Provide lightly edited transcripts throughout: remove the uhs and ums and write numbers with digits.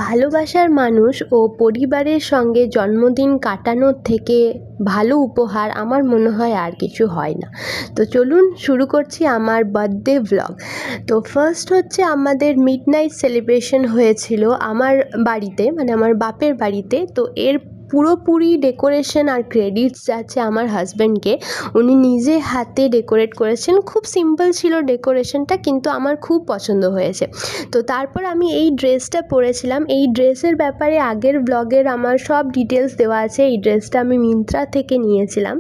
ভালোবাসার মানুষ ও পরিবারের সঙ্গে জন্মদিন কাটানোর থেকে ভালো উপহার আমার মনে হয় আর কিছু হয় না। তো চলুন শুরু করছি আমার বার্থডে ভ্লগ। তো ফার্স্ট হচ্ছে আমাদের মিডনাইট সেলিব্রেশন হয়েছিল আমার বাড়িতে, মানে আমার বাপের বাড়িতে। তো এর পুরোপুরি ডেকোরেশন আর ক্রেডিটস যাচ্ছে আমার হাজব্যান্ডকে। উনি নিজে হাতে ডেকোরেট করেছেন। খুব সিম্পল ছিল ডেকোরেশনটা, কিন্তু আমার খুব পছন্দ হয়েছে। তো তারপর আমি এই ড্রেসটা পরেছিলাম। এই ড্রেসের ব্যাপারে আগের ব্লগের আমার সব ডিটেলস দেওয়া আছে। এই ড্রেসটা আমি মিন্ত্রা থেকে নিয়েছিলাম,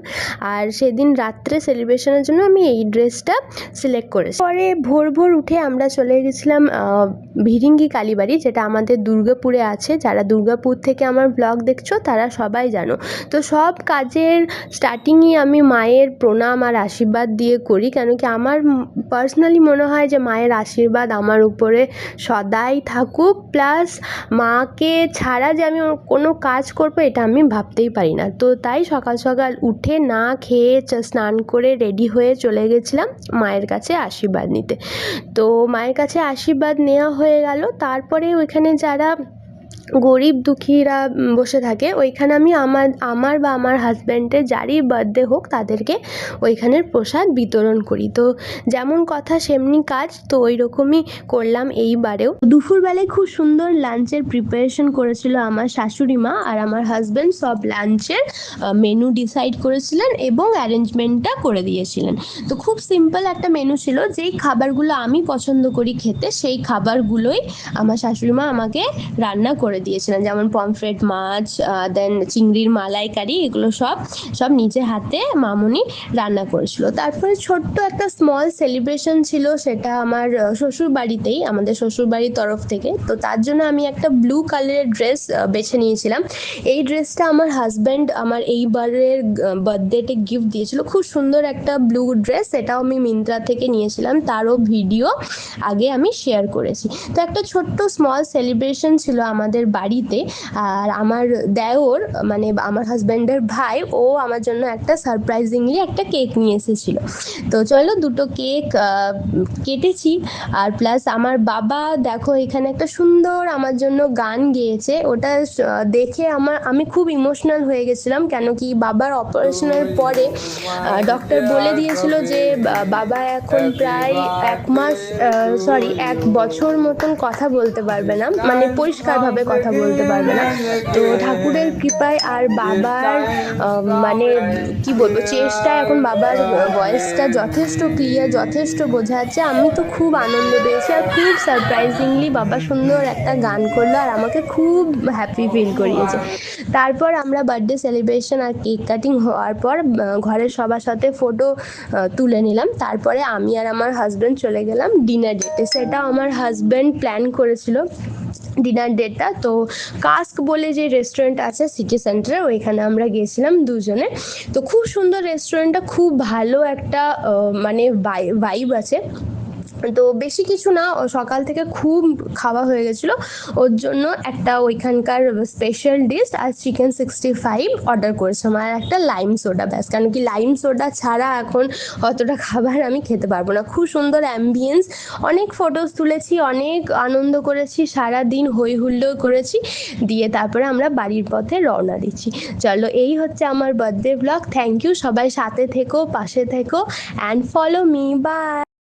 আর সেদিন রাত্রে সেলিব্রেশনের জন্য আমি এই ড্রেসটা সিলেক্ট করেছি। পরে ভোর ভোর উঠে আমরা চলে গেছিলাম ভিরিঙ্গি কালীবাড়ি, যেটা আমাদের দুর্গাপুরে আছে। যারা দুর্গাপুর থেকে আমার ব্লগ দেখছো তারা সবাই জানো। তো সব কাজের স্টার্টিংই আমি মায়ের প্রণাম আর আশীর্বাদ দিয়ে করি, কেন কি আমার পার্সোনালি মনে হয় যে মায়ের আশীর্বাদ আমার উপরে সদাই থাকুক। প্লাস মাকে ছাড়া যে আমি কোনো কাজ করবো এটা আমি ভাবতেই পারি না। তো তাই সকাল সকাল উঠে না খেয়ে স্নান করে রেডি হয়ে চলে গেছিলাম মায়ের কাছে আশীর্বাদ নিতে। তো মায়ের কাছে আশীর্বাদ নেওয়া হয়ে গেল। তারপরে ওইখানে যারা গরিব দুঃখীরা বসে থাকে, ওইখানে আমি আমার বা আমার হাজব্যান্ডের যারই বার্থডে হোক তাদেরকে ওইখানের প্রসাদ বিতরণ করি। তো যেমন কথা সেমনি কাজ, তো ওই রকমই করলাম এইবারেও। দুপুরবেলায় খুব সুন্দর লাঞ্চের প্রিপারেশন করেছিল আমার শাশুড়ি মা, আর আমার হাজব্যান্ড সব লাঞ্চের মেনু ডিসাইড করেছিলেন এবং অ্যারেঞ্জমেন্টটা করে দিয়েছিলেন। তো খুব সিম্পল একটা মেনু ছিল। যেই খাবারগুলো আমি পছন্দ করি খেতে, সেই খাবারগুলোই আমার শাশুড়ি মা আমাকে রান্না করে দিয়েছিলেন, যেমন পমফ্রেট মাছ, দেন চিংড়ির মালাইকারি, এগুলো সব নিজে হাতে মামুনি রান্না করেছিল। তারপরে ছোট্ট একটা স্মল সেলিব্রেশন ছিল, সেটা আমার শ্বশুর বাড়িতেই, আমাদের শ্বশুর বাড়ির তরফ থেকে। তো তার জন্য আমি একটা ব্লু কালারের ড্রেস বেছে নিয়েছিলাম। এই ড্রেসটা আমার হাজব্যান্ড আমার এইবারের বার্থডেতে গিফট দিয়েছিল। খুব সুন্দর একটা ব্লু ড্রেস, সেটাও আমি মিন্ত্রা থেকে নিয়েছিলাম, তারও ভিডিও আগে আমি শেয়ার করেছি। তো একটা ছোট্ট স্মল সেলিব্রেশন ছিল আমাদের বাড়িতে। আর আমার দেওর, মানে আমার হাজব্যান্ডের ভাই, ও আমার জন্য একটা সারপ্রাইজিংলি একটা কেক নিয়ে এসেছিল। তো চলো দুটো কেক কেটেছি। আর প্লাস আমার বাবা দেখো এখানে একটা সুন্দর আমার জন্য গান গেয়েছে। ওটা দেখে আমি খুব ইমোশনাল হয়ে গেছিলাম, কেন কি বাবার অপারেশনের পরে ডক্টর বলে দিয়েছিল যে বাবা এখন প্রায় 1 বছর মতন কথা বলতে পারবে না, মানে পরিষ্কারভাবে কথা বলতে পারবে না। তো ঠাকুরের কৃপায় আর বাবার মানে কি বলবো, চেষ্টায় এখন বাবার ভয়েসটা যথেষ্ট ক্লিয়ার, যথেষ্ট বোঝা যাচ্ছে। আমি তো খুব আনন্দ পেয়েছি, আর খুব সারপ্রাইজিংলি বাবা সুন্দর একটা গান করলো আর আমাকে খুব হ্যাপি ফিল করিয়েছে। তারপর আমরা বার্থডে সেলিব্রেশন আর কেক কাটিং হওয়ার পর ঘরের সবার সাথে ফটো তুলে নিলাম। তারপরে আমি আর আমার হাজব্যান্ড চলে গেলাম ডিনার ডেটে। সেটা আমার হাজব্যান্ড প্ল্যান করেছিল ডিনার ডেটটা। তো কাস্ক বলে যে রেস্টুরেন্ট আছে সিটি সেন্টারে, ওইখানে আমরা গিয়েছিলাম দুজনে। তো খুব সুন্দর রেস্টুরেন্টটা, খুব ভালো একটা মানে ভাইব আছে। তো বেশি কিছু না, সকাল থেকে খুব খাওয়া হয়ে গেছিলো, ওর জন্য একটা ওইখানকার স্পেশাল ডিশ আর চিকেন 65 অর্ডার করেছিলাম, আর একটা লাইম সোডা, ব্যাস। কারণ কি লাইম সোডা ছাড়া এখন অতটা খাবার আমি খেতে পারবো না। খুব সুন্দর অ্যাম্বিয়েন্স, অনেক ফটোস তুলেছি, অনেক আনন্দ করেছি, সারা দিন হই হুল্লোড় করেছি। দিয়ে তারপরে আমরা বাড়ির পথে রওনা দিচ্ছি। চলো, এই হচ্ছে আমার বার্থডে ব্লগ। থ্যাংক ইউ, সবাই সাথে থেকো, পাশে থেকো, অ্যান্ড ফলো মি। বাই।